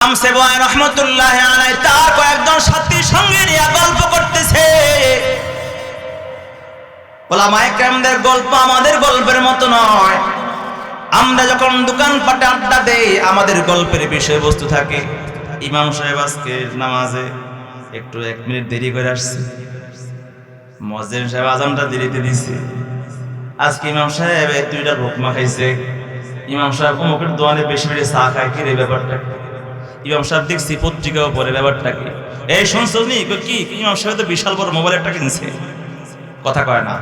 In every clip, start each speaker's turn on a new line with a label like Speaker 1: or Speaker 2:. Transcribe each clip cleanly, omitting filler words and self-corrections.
Speaker 1: সেবয় রহমতুল্লাহ আলাইহি তার কয়েকজন সাথীর সঙ্গে নিয়ে গল্প করতেছে। ওলামায়ে কেরামদের গল্প আমাদের গল্পের মতো নয়। আমরা যখন দোকানপাটে আড্ডা দেই আমাদের গল্পের বিষয়বস্তু থাকে। ইমাম সাহেব আজকে নামাজে একটু 1 মিনিট দেরি করে আসছে, মুয়াজ্জিন সাহেব আযানটা দেরিতে দিছে। আজকে ইমাম সাহেব 2টা ভুকমা খাইছে। ইমাম সাহেব অমুকের দোকানে বেশি বেশি চা খায়, কি রে ব্যাপারটা? ইমাম সাহেব দেখছি পত্রিকাও পড়ে, ব্যাপারটা কি? এই শুনছো নি কি ইমাম সাহেব তো বিশাল বড় মোবাইল একটা কিনছে, কথা কয় না,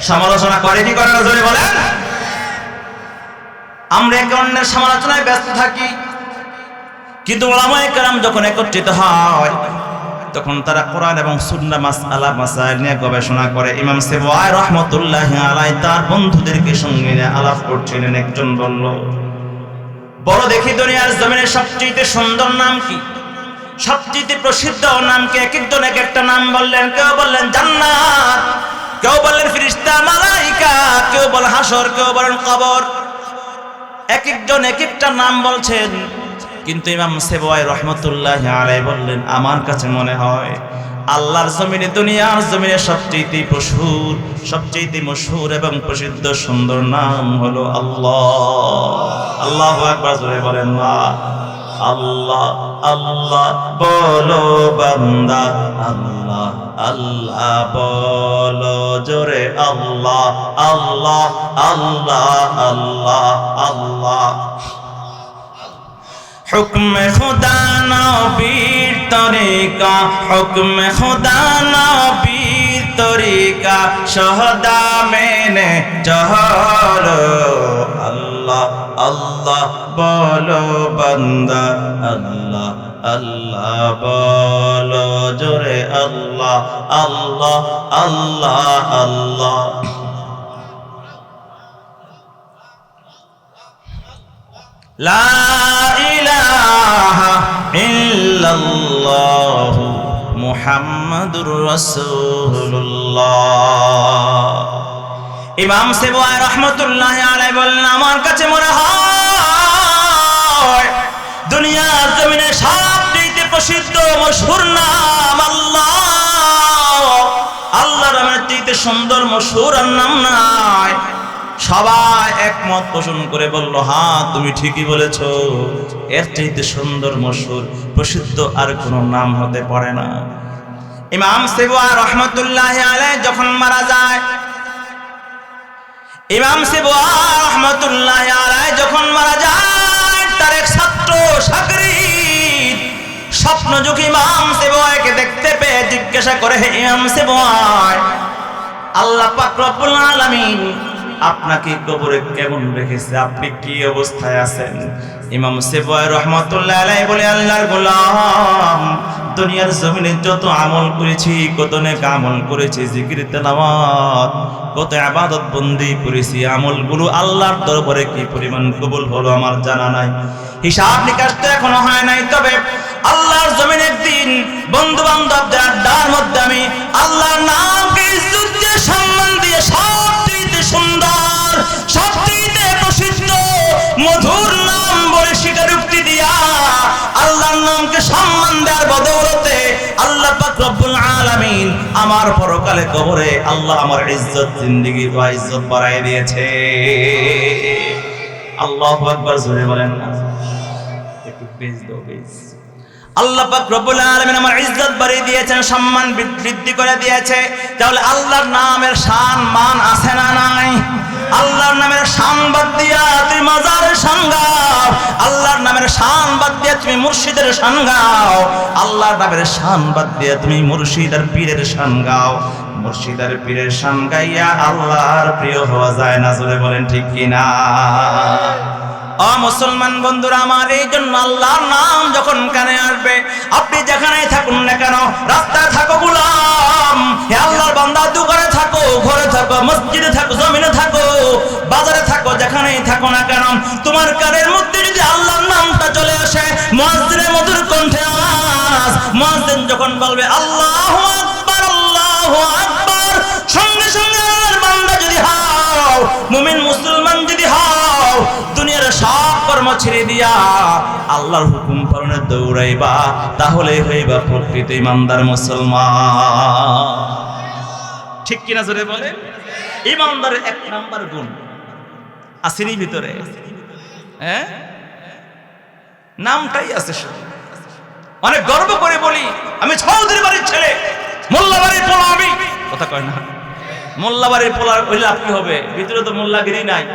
Speaker 1: সমালোচনা করে কি করে না জোরে বলেন। আমরা একে অন্যের সমালোচনায় ব্যস্ত থাকি, কিন্তু উলামায়ে কেরাম যখন একত্রিত হয় তখন তারা কোরআন এবং সুন্নাহ মাসআলা মাসাইল নিয়ে গবেষণা করে। ইমাম সেবওয়াই রহমাতুল্লাহি আলাইহি তার বন্ধুদেরকে সঙ্গে নিয়ে আলাপ করছিলেন। একজন বলল, বড় দেখি দুনিয়ার জমিনে সবচেয়ে সুন্দর নাম কি, সবচেয়ে প্রসিদ্ধ নাম কি? এক একজন এক একটা নাম বললেন। কেউ বললেন জান্নাত, কেউ বললেন ফেরেশতা মালায়েকা, কেউ বলেন হাসর, কেউ বলেন কবর। এক একজন এক একটা নাম বলছেন, কিন্তু ইমাম সেবওয়াই রহমাতুল্লাহি আলাইহি বললেন, আমার কাছে মনে হয় আল্লাহর জমিনে, দুনিয়ার জমিনে সবচেয়ে মশহুর এবং প্রসিদ্ধ সুন্দর নাম হলো আল্লাহ। আল্লাহু আকবার, জোরে বলেন না। আল্লাহ আল্লাহ বলো বান্দা, আল্লাহ আল্লাহ বলো জোরে, আল্লাহ আল্লাহ আল্লাহ আল্লাহ আল্লাহ। হুকমে খুদা নবীর তরিকা, হুকমে খুদা নবীর তরিকা, শহদা মেনে চলো। আল্লাহ আল্লাহ বলো বান্দা, আল্লাহ আল্লাহ বলো জোরে, আল্লাহ আল্লাহ আল্লাহ আল্লাহ। লা ইলাহা ইল্লাল্লাহু মুহাম্মাদুর রাসূলুল্লাহ। ইমাম সেবওয়াই রাহমাতুল্লাহি আলাইহি বললেন, আমার কাছে মনে হয় দুনিয়ার জমিনে সবচেয়ে প্রসিদ্ধ মশহুর নাম আল্লাহ। আল্লাহর নামের চেয়ে সুন্দর মশহুর আর নাম নাই। সবাই একমত পোষণ করে বলল, হ্যাঁ তুমি ঠিকই বলেছ, এর চাইতে সুন্দর মশহুর প্রসিদ্ধ আর কোনো নাম হতে পারে না। ইমাম সেবওয়াই রহমাতুল্লাহি আলাইহি যখন মারা যায়, ইমাম সেবওয়াই রহমাতুল্লাহি আলাইহি যখন মারা যায়, তার এক ছাত্র শাগরিদ স্বপ্নযোগী ইমাম সেবওয়াইকে দেখতে পেয়ে জিজ্ঞাসা করে, হে ইমাম সেবওয়াই, আল্লাহ পাক রব্বুল আলামিন আপনাকে কবরে কেমন রেখেছে, আপনি কি অবস্থায় আছেন? ইমাম সেবওয়াই রাহমাতুল্লাহি আলাইহি বলে, আল্লাহর গোলাম, দুনিয়ার জমিনে যত আমল করেছি, কত নেক আমল করেছি, জিকির তেলাওয়াত, কত ইবাদত বন্দি করেছি, আমলগুলো আল্লাহর দরবারে কি পরিমাণ কবুল হলো আমার জানা নাই, হিসাব নিকাশ তো এখনো হয় নাই। তবে আল্লাহর জমিনে একদিন বন্ধু বান্ধবদের আড্ডার মধ্যে আমি আল্লাহর নামকে ইজ্জত দিয়ে, সম্মান দিয়ে, সবচেয়ে সুন্দর, সবচেয়ে প্রসিদ্ধ মধুর নাম বলে স্বীকারোক্তি দিয়া আল্লাহর নামকে সম্মান দেওয়ার বদৌলতে আল্লাহ পাক রব্বুল আলামিন আমার পরকালে কবরে আল্লাহ আমার ইজ্জত, জিন্দেগি বা ইজ্জত বাড়ায় দিয়েছে। আল্লাহু আকবার, জোরে বলেন না। একটু বেশ দাও, বেশ। আল্লাহ পাক রব্বুল আলামিন আমার ইজ্জত বাড়িয়ে দিয়েছেন, সম্মান বৃদ্ধি করে দিয়েছে। তাহলে আল্লাহর নামের শান মান আছে না নাই? আল্লাহর নামের শান বাদ দিয়া তুমি মাজারের শান গাও, আল্লাহর নামের শান বাদ দিয়া তুমি মুর্শিদের শান গাও, আল্লাহর নামের শান বাদ দিয়া তুমি মুর্শিদ আর পীরের শান গাও। মুর্শিদ আর পীরের শান গাইয়া আল্লাহর প্রিয় হওয়া যায় না, জোরে বলেন ঠিক কিনা? ও মুসলমান বন্ধুরা আমার, এই জন্য আল্লাহর নাম যখন কানে আসবে, আপনি যেখানেই থাকুন না কেন, রাস্তায় থাকো গোলাম, হে আল্লাহর বান্দা, দোকানে থাকো, ঘরে থাকো, মসজিদে থাকো, জমিনে থাকো, বাজারে থাকো, যেখানেই থাকো না কেন, তোমার কানের মধ্যে যদি আল্লাহর নামটা চলে আসে, মুয়াজ্জিনের মধুর কণ্ঠে আওয়াজ, মুয়াজ্জিন যখন বলবে আল্লাহু আকবার, আল্লাহু আকবার, সঙ্গে সঙ্গে আল্লাহর বান্দা যদি হও, মুমিন মুসলমান যদি হও, দুনিয়ার সব কর্ম কাজকর্ম ছেড়ে দিয়া আল্লাহর হুকুম পালনে দৌড়াইবা, তাহলে হইবা প্রকৃত ইমানদার মুসলমান। ঠিক কিনা জোরে বলে? ইমানদারের এক নাম্বার গুণ আসেনি ভিতরে, হ্যাঁ, নামটাই আছে শুধু। অনেক গর্ব করে বলি আমি চৌধুরী বাড়ির ছেলে, মোল্লা বাড়ির পোলা। আমি কথা কয় না, মোল্লা বাড়ির পোলা হইলে আর কি হবে? ভিতরে তো মোল্লাগিরি নাই,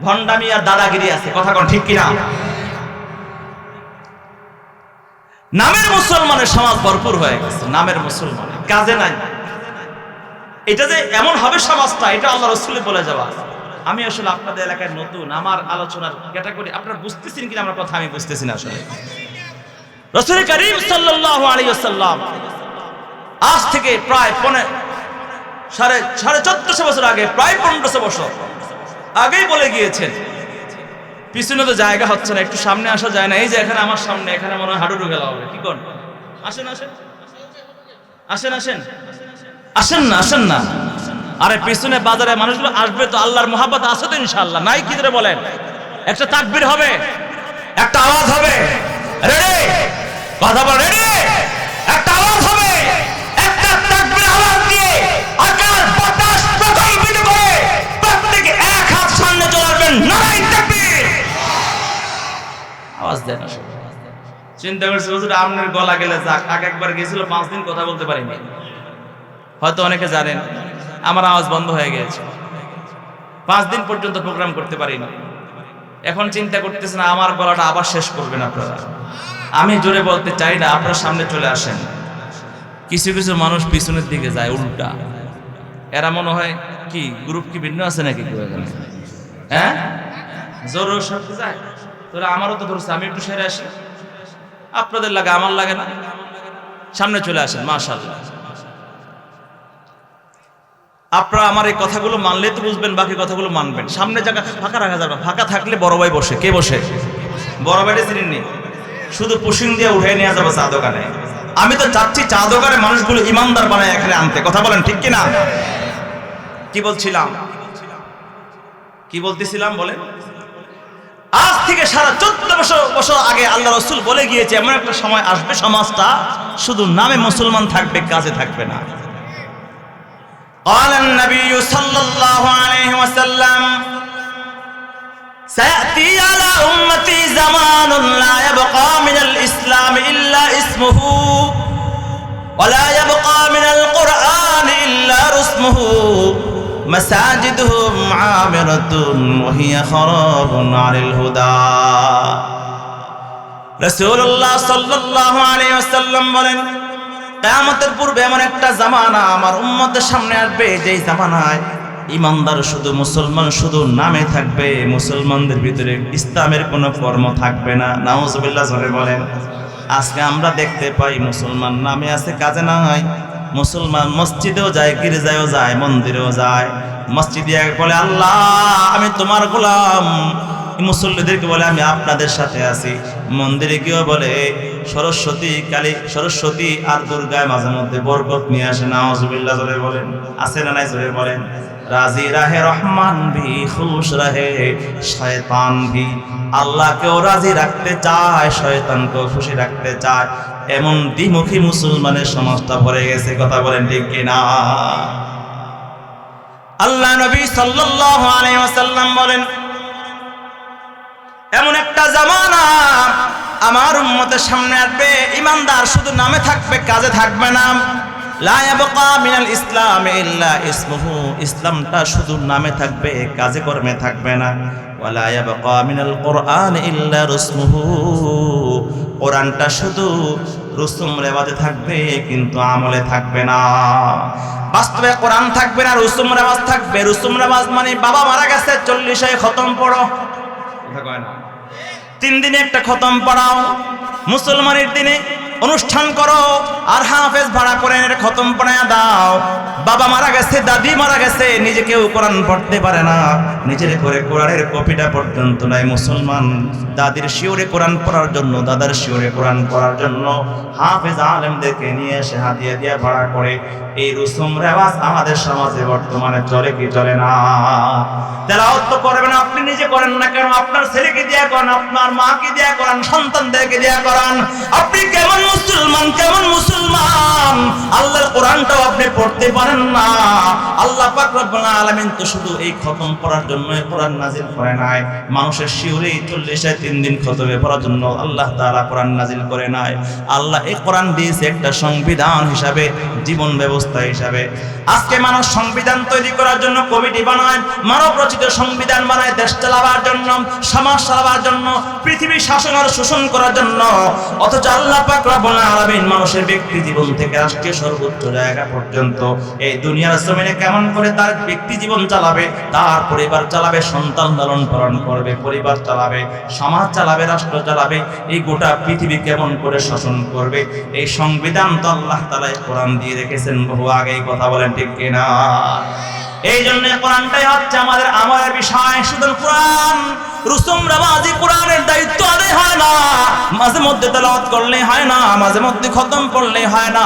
Speaker 1: ভণ্ডামি আর দাদাগিরি আছে। কথা কন ঠিক কিনা? নামের মুসলমানের সমাজ ভরপুর হয়ে গেছে, নামের মুসলমান, কাজে নাই। এটা যে এমন হবে সমাজটা, এটা আল্লাহ রাসূল বলে যাওয়া। আমি আসলে আপনাদের এলাকায় নতুন, আমার আলোচনার ক্যাটাগরি আপনারা বুঝতেছেন কিনা আমার কথা? আমি বুঝতেছি না আসলে। রাসূল করিম সাল্লাল্লাহু আলাইহি ওয়াসাল্লাম আজ থেকে প্রায় সাড়ে 1400 বছর আগে, প্রায় 1500 বছর আগেই বলে গিয়েছেন, পিছনে তো জায়গা হচ্ছে না, একটু সামনে আসা যায় না? এই যে এখানে আমার সামনে, এখানে মনে হয় হাঁটু গেলা হবে। কি কর? আসেন আসেন আসেন আসেন আসেন না, আসেন না। আরে পিছনে বাজারে মানুষগুলো আসবে তো, আল্লাহর মোহাব্বত আছে তো ইনশাআল্লাহ, নাই কি ধরে বলেন? একটা তাকবীর হবে, একটা আওয়াজ হবে, রেডি? কথা বল, রেডি? একটা আওয়াজ হবে, একটা তাকবীর আওয়াজ দিয়ে আকাশ বাতাস প্রকম্পিত করে প্রত্যেকে এক হাত সামনে চলে আসবেন, নারায়ে তাকবীর। আওয়াজ দেন। চিন্তা করছি হুজুর আপনার গলা গেলে যাক, আগে একবার গেছিল 5 দিন কথা বলতে পারিনি। হয়তো অনেকে জানেন আমার আওয়াজ বন্ধ হয়ে গেছে, 5 দিন পর্যন্ত প্রোগ্রাম করতে পারিনি। এখন চিন্তা করতেছেন আমার গলাটা আবার শেষ করবেন আপনারা। আমি জোরে বলতে চাই না, আপনারা সামনে চলে আসেন। কিছু কিছু মানুষ পিছনের দিকে যায় উল্টা, এরা মনে হয় কি গ্রুপ কি ভিন্ন আছে নাকি? হ্যাঁ, জোর সাথে যায়। তোরা আমারও তো ধরছে, আমি একটু সেরে আসি, আপনাদের লাগে আমার লাগে না। সামনে চলে আসেন, মাশাআল্লাহ। আপনারা আমার এই কথাগুলো মানলে তো বুঝবেন, বাকি কথাগুলো মানবেন। সামনে জায়গা ফাঁকা রাখা যাবে, ফাঁকা থাকলে বড় ভাই বসে। কে বসে? বড় ভাইটা চিনেননি? শুধু পুশিং দিয়ে উঠে নিয়ে যাবে চা দোকানে। আমি তো চাচ্ছি চা দোকানে মানুষগুলো ইমানদার বানায় এখানে আনতে। কথা বলেন ঠিক কিনা? কি বলছিলাম, কি বলতেছিলাম বলেন? আজ থেকে সাড়ে 1400 বছর আগে আল্লাহ রাসূল বলে গিয়েছে এমন একটা সময় আসবে সমাজটা শুধু নামে মুসলমান থাকবে, কাজে থাকবে না। قال النبي صلى الله عليه وسلم سيأتي على أمتي زمان لا يبقى من الإسلام إلا اسمه ولا يبقى من القرآن إلا رسمه مساجدهم عامرة وهي خراب عن الهدى رسول الله صلى الله عليه وسلم বলেন, কিয়ামতের পূর্বে এমন একটা জামানা আমার উম্মতের সামনে আসবে, যেই জামানায় ইমানদার শুধু মুসলমান শুধু নামে থাকবে, মুসলমানদের ভিতরে ইসলামের কোনো কর্ম থাকবে না। নাউজুবিল্লাহ জোরে বলেন। আজকে আমরা দেখতে পাই মুসলমান নামে আছে, কাজে নাই। মুসলমান মসজিদেও যায়, গির্জায়ও যায়, মন্দিরেও যায়। মসজিদে বলে আল্লাহ আমি তোমার গোলাম, মুসল্লিদেরকে বলে আমি আপনাদের সাথে আছি। মন্দিরে গিয়েও বলে সরস্বতী, কালী, সরস্বতী আর দুর্গায় মাঝে মধ্যে বরকত নিয়ে আসে। নাউজুবিল্লাহ জোরে বলেন। আছে না নাই জোরে বলেন। রাজি রাহে রহমান ভি, খুশ রাহে শয়তান ভি। আল্লাহকেও রাজি রাখতে চায়, শয়তানকেও খুশি রাখতে চায়। এমন দ্বিমুখী মুসলমানের সমাজটা ভরে গেছে। কথা বলেন ঠিক কিনা? আল্লাহ নবী সাল্লাল্লাহু আলাইহি ওয়াসাল্লাম বলেন, এমন একটা জামানা আমার উম্মতের সামনে আসবে, ইমানদার শুধু নামে থাকবে, কাজে থাকবে না। লা ইয়াবকা মিনাল ইসলাম ইল্লা ইসমুহু, ইসলামটা শুধু নামে থাকবে, কাজে কর্মে থাকবে না। ওয়ালা ইয়াবকা মিনাল কুরআন ইল্লা রুসমুহু, কোরআনটা শুধু রুসুম রেওয়াজে থাকবে কিন্তু আমলে থাকবে না। বাস্তবে কোরআন থাকবে না, রুসুম রেওয়াজ থাকবে। রুসুম রেওয়াজ মানে বাবা মারা গেছে 40 খতম পড়ো, কথা কয় না। 3 দিনে একটা খতম পড়াও। মুসলমানের দিনে অনুষ্ঠান করো, আর হাফেজ ভাড়া করে এনে খতম পড়ায়া দাও। বাবা মারা গেছে, দাদি মারা গেছে, নিজে কেউ কোরআন পড়তে পারে না, নিজের করে কোরআনের কপিটা পর্যন্ত নাই। মুসলমান দাদির শিওরে কোরআন পড়ার জন্য, দাদার শিওরে কোরআন পড়ার জন্য হাফেজ আলেমদেরকে নিয়ে এসে হাদিয়া দিয়া ভাড়া করে। এই রসুম রেওয়াজ আমাদের সমাজে বর্তমানে চলে কি চলে না? তেলাওয়াত তো করবেন, আপনি নিজে করেন না কেন? আপনার ছেলেকে দিয়া করান, আপনার মাকে দিয়া করান, সন্তানদেরকে দিয়া করান। আপনি কেমন মুসলমান, কেমন মুসলমান? আল্লাহর কোরআনটাও আপনি পড়তে পারেন না। আল্লাহ পাক রব্বুল আলামিন তো শুধু এই খতম পড়ার জন্য কোরআন নাজিল করে নাই, মানুষের শিওরে 40 3 দিন খতমে পড়ার জন্য আল্লাহ তাআলা কোরআন নাজিল করে নাই। আল্লাহ এই কোরআন দিয়েছে একটা সংবিধান হিসাবে, জীবন ব্যবস্থা হিসাবে। আজকে মানুষ সংবিধান তৈরি করার জন্য কমিটি বানায়, মানব রচিত সংবিধান বানায় দেশ চালাবার জন্য, সমাজ চালাবার জন্য, পৃথিবী শাসন আর শোষণ করার জন্য। অথচ আল্লাহ পাক রব্বুল আলামিন মানুষের ব্যক্তি জীবন থেকে রাষ্ট্রীয় সর্বোচ্চ জায়গা পর্যন্ত এই দুনিয়ার জমিনে কেমন করে তার ব্যক্তি জীবন চালাবে, তার পরিবার চালাবে, সন্তান লালন পালন করবে, পরিবার চালাবে, সমাজ চালাবে, রাষ্ট্র চালাবে, এই গোটা পৃথিবী কেমন করে শাসন করবে, এই সংবিধান তো আল্লাহ তাআলা কোরআন দিয়ে রেখেছেন বহু আগেই। কথা বলেন ঠিক কিনা? এই জন্য কোরআনটাই হচ্ছে আমাদের আমলের বিষয়। শুধু কোরআন রুসুম রেওয়াজি কোরআনের দায়িত্ব আদায় হয় না, মাঝে মধ্যে তেলাওয়াত করলে হয় না, মাঝে মধ্যে খতম করলে হয় না।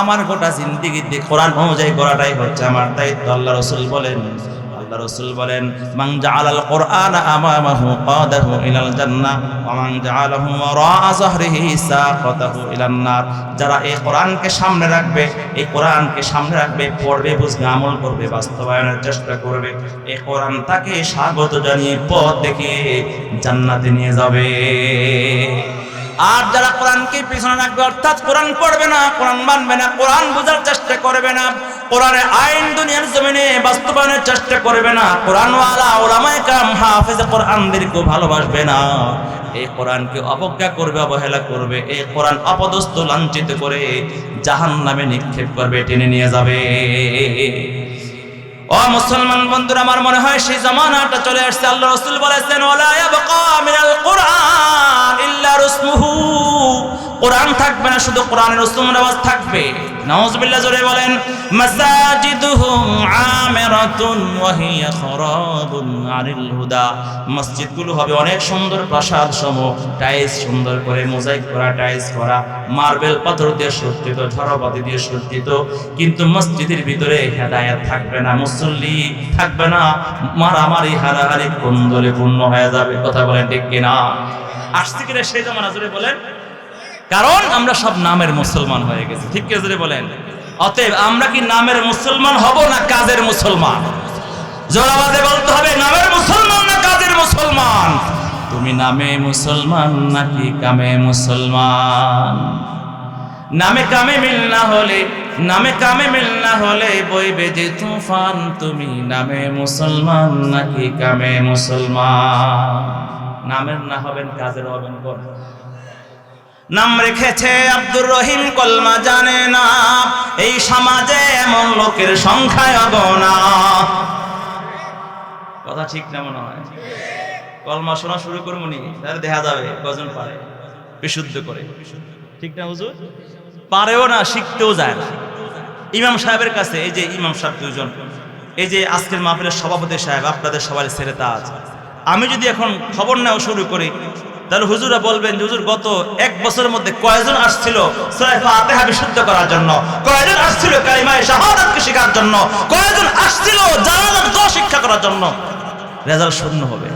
Speaker 1: আমার গোটা জিন্দেগিতে কোরআন অনুযায়ী করাটাই হচ্ছে আমার দায়িত্ব। আল্লাহ রাসূল বলেন, রাসূল বলেন, মান জাআলাল কুরআনা আমামাহু কাদাহু ইলাল জান্নাহ ওয়া মান জাআলাহু ওয়ারাআ যাহরিহি সাকাতাহু ইলান নার। যারা এই কোরআনকে সামনে রাখবে, এই কোরআনকে সামনে রাখবে, পড়বে, বুঝবে, আমল করবে, বাস্তবায়নের চেষ্টা করবে, এই কোরআন তাকে স্বাগত জানিয়ে পথ দেখিয়ে জান্নাতে নিয়ে যাবে। আর যারা কোরআনকে পিছনে রাখবে, অর্থাৎ কোরআন পড়বে না, কোরআন মানবে না, কোরআন বোঝার চেষ্টা করবে না, কোরআনের আইন দুনিয়ার জমিনে বাস্তবায়নের চেষ্টা করবে না, কোরআনওয়ালা উলামায়ে কেরাম হাফেজে কোরআনদেরকে ভালোবাসবে না, এই কোরআনকে অবজ্ঞা করবে, অবহেলা করবে, এই কোরআন অপদস্থ লাঞ্ছিত করে জাহান্নামে নিক্ষেপ করবে, টেনে নিয়ে যাবে। ও মুসলমান বন্ধুরা, আমার মনে হয় সেই জামানাটা চলে আসছে। আল্লাহ রাসূল বলেছেন, ওয়ালা ইয়াবকা মিনাল কুরআন ইল্লা রুসমুহু। কোরআন থাকবে না, শুধু কোরআনের রসুম রেওয়াজ থাকবে। নাউযুবিল্লাহ, জোরে বলেন। মাসাজিদুহুম আমিরাতুন ওয়া হিয়া খারাবুন আনিল হুদা। মসজিদগুলো হবে অনেক সুন্দর প্রাসাদ সমূহ, টাইলস সুন্দর করে মোজাইক করা, টাইলস করা, মার্বেল পাথর দিয়ে সজ্জিত, ঝরবাতি দিয়ে সজ্জিত, কিন্তু মসজিদের ভিতরে হেদায়েত থাকবে না, মুসল্লি থাকবে না, মারামারি হারাহারি কোন্দলে পূর্ণ হয়ে যাবে। কথা বলেন ঠিক কিনা? আসছে কিনা সেই জামানা? জোরে বলেন। কারণ আমরা সব নামের মুসলমান হয়ে গেছি, ঠিক কি জোরে বলেন? অতএব আমরা কি নামের মুসলমান হব না কাজের মুসলমান? জোরাবাদে বলতে হবে, নামের মুসলমান না কাজের মুসলমান? তুমি নামে মুসলমান নাকি কামে মুসলমান? নামে কামে মিল না হলে, নামে কামে মিল না হলে বইবে যে তুফান। তুমি নামে মুসলমান নাকি কামে মুসলমান? নামের না হবেন, কাজের হবেন কোন? নাম রেখেছে আব্দুর রহিম, কলমা জানে না। এই সমাজে এমন লোকের সংখ্যায় অগণা। কথা ঠিক না মনে হয়? কলমা শোনা শুরু করবো নি, তাহলে দেখা যাবে কজন পারে, বিশুদ্ধ করে। ঠিক না হুজুর? পারেও না, শিখতেও যায় না। ইমাম সাহেবের কাছে, এই যে ইমাম সাহেব দুজন, এই যে আজকের মাহফিলের সভাপতি সাহেব, আপনাদের সবার ছেলে তাজ, আমি যদি এখন খবর নেওয়া শুরু করি, তাহলে হুজুরা বলবেন, হুজুর গত 1 বছরের মধ্যে কয়জন আসছিল সূরা ফাতিহা বিশুদ্ধ করার জন্য, কয়জন আসছিল কালিমায়ে শাহাদাতকে শেখার জন্য, কয়জন আসছিল জানাজার দোয়া শিক্ষা করার জন্য? রেজাল্ট শূন্য হবে।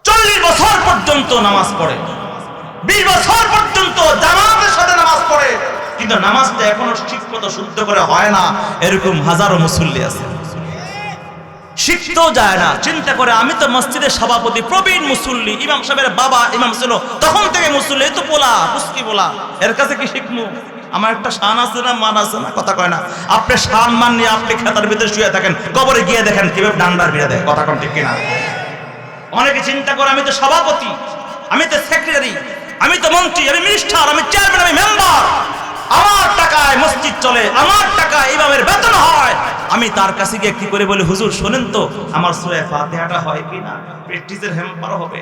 Speaker 1: 40 বছর পর্যন্ত নামাজ পড়ে, 20 বছর পর্যন্ত জামাতের সাথে নামাজ পড়ে, কিন্তু নামাজটা এখনো ঠিকমতো শুদ্ধ করে হয় না, এরকম হাজারো মুসল্লি আছে। শিখতেও যায় না। চিন্তা করে, আমি তো মসজিদের সভাপতি, প্রবীণ মুসল্লি, ইমাম সাহেবের বাবা ইমাম ছিল, তখন থেকে মুসল্লি, এই তো পোলা পুস্কি পোলা, এর কাছে কি শিখবো? আমার একটা শান আছে না, মান আছে না? কথা কয় না। আপনি শান মান নিয়ে আপনি খেতার ভিতরে শুয়ে থাকেন, কবরে গিয়ে দেখেন কিভাবে ডান্ডার ভিড়ে দেয়। কথা কন ঠিক কিনা? অনেকে চিন্তা করে, আমি তো সভাপতি, আমি তো সেক্রেটারি, আমি তো মন্ত্রী, আমি মিনিস্টার, আমি চেয়ারম্যান, আমি মেম্বার, আমার টাকায় মসজিদ চলে, আমার টাকায় ইমামের বেতন হয়, আমি তার কাছে গিয়ে কি করে বলি, হুজুর শোনেন তো আমার সূরা ফাতিহাটা হয় কিনা, প্র্যাকটিসের হ্যাম্পার হবে।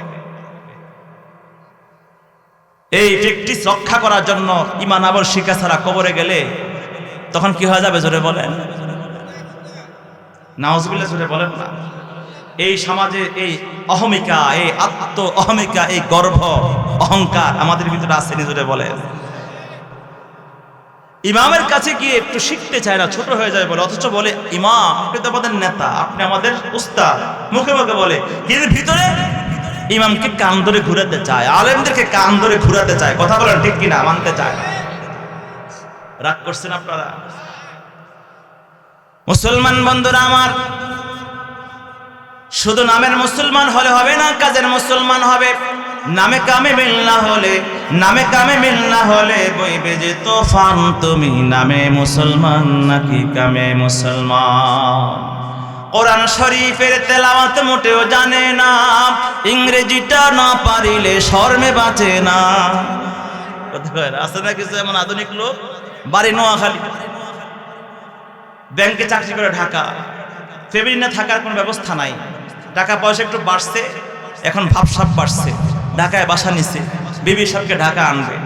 Speaker 1: এই প্র্যাকটিস রক্ষা করার জন্য ইমান আমল শিক্ষা ছাড়া কবরে গেলে তখন কি হয়ে যাবে জোরে বলেন, নাউজুবিল্লাহ জোরে বলেন না। এই সমাজে এই অহমিকা, এই আত্ম অহমিকা, এই গর্ব অহংকার আমাদের ভিতরে আছে, নিজরে বলেন। ইমামের কাছে গিয়ে একটু শিখতে চায় না, ছোট হয়ে যায় বলে, অথচ বলে ইমাম আপনি তো আমাদের নেতা, আপনি আমাদের উস্তাদ, মুখে মুখে বলে, কিন্তু ভিতরে ইমামকে কান ধরে ঘুরাতে চায়, আলেমদেরকে কান ধরে ঘুরাতে চায়। কথা বলেন ঠিক কিনা? মানতে চায়। রাগ করছেন আপনারা? মুসলমান বন্ধুরা আমার, শুধু নামের মুসলমান হলে হবে না, কাজের মুসলমান হবে। নামে কামে মিল না হলে, নামে কামে মিল না হলে বইবে যে তোফান, তুমি নামে মুসলমান নাকি কামে মুসলমান। কোরআন শরীফের তেলাওয়াত মোটেও জানে না, ইংরেজিটা না পারিলে শরমে বাঁচে না। আছে না কিছু এমন আধুনিক লোক, বাড়ি নোয়াখালী, ব্যাংকে চাকরি করে ঢাকা, ফ্যামিলি না থাকার কোনো ব্যবস্থা নাই, টাকা পয়সা একটু বাড়ছে, এখন ভাবসাব বাড়ছে, ঢাকায় বাসা নিছে, বিবি সবকে ঢাকা আনবে।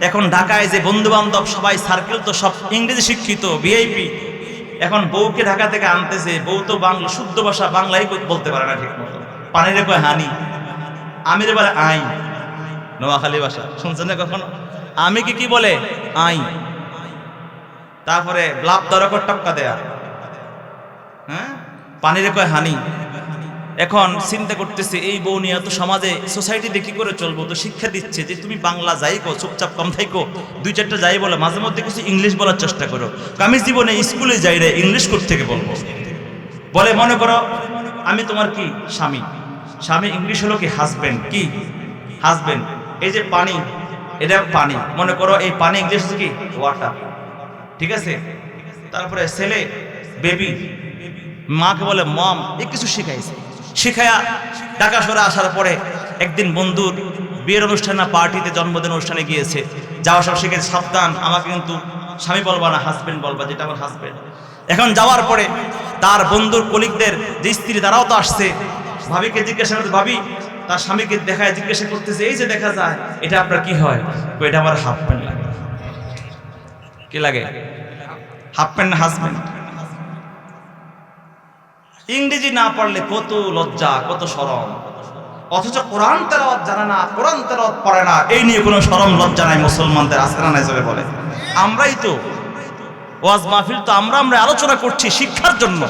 Speaker 1: এখন ঢাকায় যে বন্ধু বান্ধব সবাই সার্কেল তো সব ইংরেজি শিক্ষিত ভিআইপি, এখন বউকে ঢাকা থেকে আনতেছে, বউ তো বাংলা শুদ্ধ ভাষা বাংলাই বলতে পারে না ঠিক মতো, পানিরে কয় হানি, আমিরে বলে আই, নোয়াখালী ভাষা শুনছেন না কখনো? আমি কি বলে আই, তারপরে লাভ দরকার টপকা দেয়া, হ্যাঁ, পানিরে কয় হানি। এখন চিন্তা করতেছে এই বউ নিয়ে তো সমাজে সোসাইটিতে কি করে চলবো, তো শিক্ষা দিচ্ছে যে তুমি বাংলা যাই কো, চুপচাপ কম থাইকো, দুই চারটা যাই বলে, মাঝে মধ্যে কিছু ইংলিশ বলার চেষ্টা করো। আমি জীবনে স্কুলে যাই রে, ইংলিশ থেকে বলবো বলে, মনে করো আমি তোমার কি স্বামী, স্বামী ইংলিশ হলো কি হাজবেন্ড, কি হাজবেন্ড। এই যে পানি, এটা পানি, মনে করো এই পানি ইংলিশ হচ্ছে কি ওয়াটার, ঠিক আছে। তারপরে ছেলে বেবি, মাকে বলে মম, এই কিছু শিখাইছে। শিখায়া ঢাকা শহরে আসার পরে একদিন বন্ধুর বিয়ের অনুষ্ঠান না পার্টিতে, জন্মদিন অনুষ্ঠানে গিয়েছে, যাওয়ার সব শিখে সাবধান, আমাকে কিন্তু স্বামী বলবা না, হাজবেন্ড বলবা, যেটা আমার হাজবেন্ড। এখন যাওয়ার পরে তার বন্ধুর কলিগদের যে স্ত্রী তারাও তো আসছে, ভাবিকে জিজ্ঞাসা করতে, ভাবি তার স্বামীকে দেখায় জিজ্ঞাসা করতেছে, এই যে দেখা যায় এটা আপনার কি হয়? এটা আমার হাফ প্যান্ট লাগে। কি লাগে? হাফ প্যান্ট না হাজবেন্ড? ইংরেজি না পড়লে কত লজ্জা, কত শরম, অথচ কোরআন তেলাওয়াত জানে না, কোরআন তেলাওয়াত পড়ে না, এই নিয়ে কোনো শরম লজ্জা নাই মুসলমানদের, আছে না নাই জোরে বলে? আমরাই তো ওয়াজ মাহফিল তো আমরা আলোচনা করছি শিক্ষার জন্য,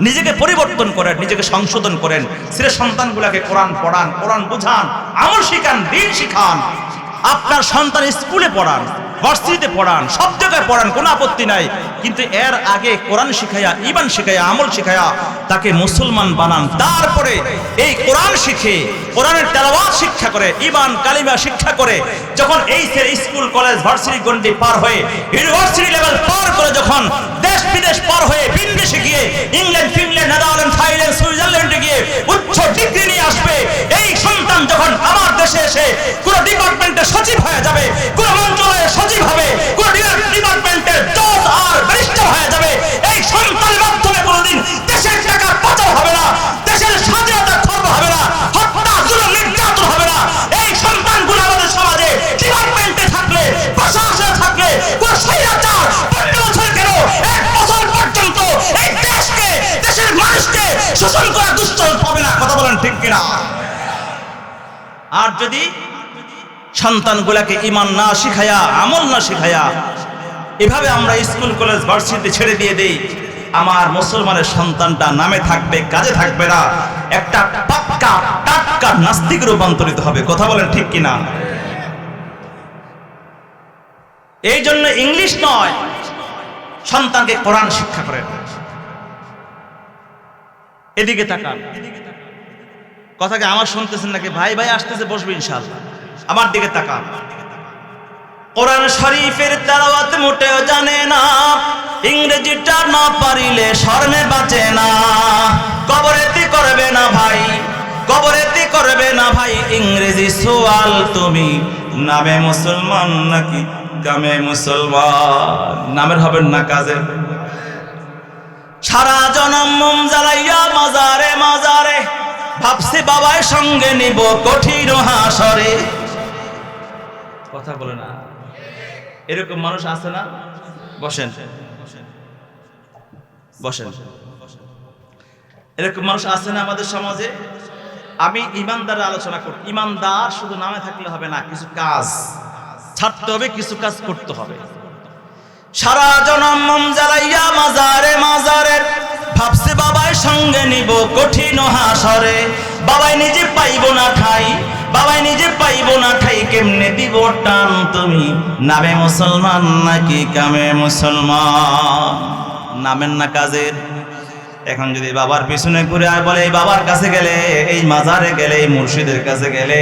Speaker 1: নিজেকে পরিবর্তন করেন, নিজেকে সংশোধন করেন, ছেলে সন্তানগুলোকে কোরআন পড়ান, কোরআন বুঝান, আমল শিখান, দিন শিখান। আপনার সন্তান স্কুলে পড়ান, ভার্সিটিতে পড়ান, সব জায়গায় পড়ান, কোনো আপত্তি নাই, কিন্তু এর আগে কোরআন শিখাইয়া, ঈমান শিখাইয়া, আমল শিখাইয়া তাকে মুসলমান বানান। তারপরে এই কোরআন শিখে, কোরআনের তেলাওয়াত শিক্ষা করে, ঈমান কালিমা শিক্ষা করে, যখন এই স্কুল কলেজ ভার্সিটি গন্ডি পার হয়ে ইউনিভার্সিটি লেভেল পার করে, যখন দেশ বিদেশ পার হয়ে বিদেশে গিয়ে ইংল্যান্ড, ফিনল্যান্ড, নেদারল্যান্ড, থাইল্যান্ড, সুইজারল্যান্ডে গিয়ে উচ্চ ডিগ্রি নিয়ে আসবে, এই সন্তান যখন আমার দেশে এসে কোন ডিপার্টমেন্টের সচিব হয়ে যাবে, কোন মন্ত্রণালয়ের সচিব হবে, কোন ডিপার্টমেন্টের জজ আর ব্যারিস্টার হয়ে যাবে, এই সন্তানের মাধ্যমে কোনোদিন দেশের টাকা পাচার হবে না, দেশের স্বাধীনতা খর্ব হবে না, হত্যা, জুলুম, নির্যাতন হবে না। এই সন্তানগুলো আমাদের সমাজে ডিপার্টমেন্টে থাকলে, প্রশাসনে থাকলে, কোন স্বৈরাচার 15 বছর কেন 1 বছর পর্যন্ত এই দেশকে, দেশের মানুষকে শোষণ করা দুষ্ট হবে না। কথা বলেন ঠিক কিনা? আর যদি সন্তানগুলাকে ঈমান না শিখায়া, আমল না শিখায়া এভাবে আমরা স্কুল কলেজ ভার্সিটি ছেড়ে দিয়ে দেই, আমার মুসলমানের সন্তানটা নামে থাকবে, কাজে থাকবে না, একটা পাক্কা টাটকা নাস্তিক রূপান্তরিত হবে। কথা বলেন ঠিক কিনা? এই জন্য ইংলিশ নয়, সন্তানকে কোরআন শিক্ষা করেন। এদিকে তাকান, কথাকে আমার শুনতেছেন নাকি? ভাই ভাই আসতেছে, বসবে ইনশাআল্লাহ। আমার দিকে তাকান। কোরআন শরীফের তেলাওয়াত মোটেও জানে না, ইংরেজিটা না পারিলে শরমে বাঁচে না। কবরেতে করবে না ভাই, কবরেতে করবে না ভাই ইংরেজি সোয়াল, তুমি নামে মুসলমান নাকি কামে মুসলমান? নামের হবেন না কাজের। সারা জনম মোম জ্বালাইয়া মাজারে মাজারে, ভাবছি বাবার সঙ্গে নিব কঠিন হাসরে। কথা বলে না। এরকম মানুষ আছে না? বসেন বসেন। এরকম মানুষ আছে না আমাদের সমাজে? আমি ইমানদার আলোচনা করি। ইমানদার শুধু নামে থাকলে হবে না, কিছু কাজ ছাড়তে হবে, কিছু কাজ করতে হবে। সারা জনম মম জ্বালাইয়া মাজারে মাজারে ভাবছে বাবাই সঙ্গে নিব কঠিন হাসরে। বাবাই নিজে পাইব না ঠাই, বাবাই নিজে পাইব না ঠাই, কেমনে দিব টান তুমি নামে মুসলমান নাকি কামে মুসলমান? নামের না কাজের। এখন যদি বাবার পিছনে ঘুরে আর বলে এই বাবার কাছে গেলে, এই মাজারে গেলে, এই মুর্শিদের কাছে গেলে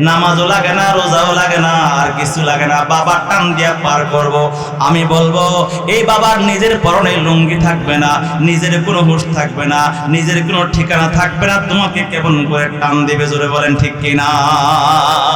Speaker 1: নামাজও লাগে না, রোজাও লাগে না, আর কিছু লাগে না, বাবার টান দিয়ে পার করব। আমি বলবো এই বাবার নিজের পরনে লুঙ্গি থাকবে না, নিজের কোনো হুঁশ থাকবে না, নিজের কোনো ঠিকানা থাকবে না, তোমাকে কেমন করে টান দিবে? জোরে বলেন ঠিক কিনা?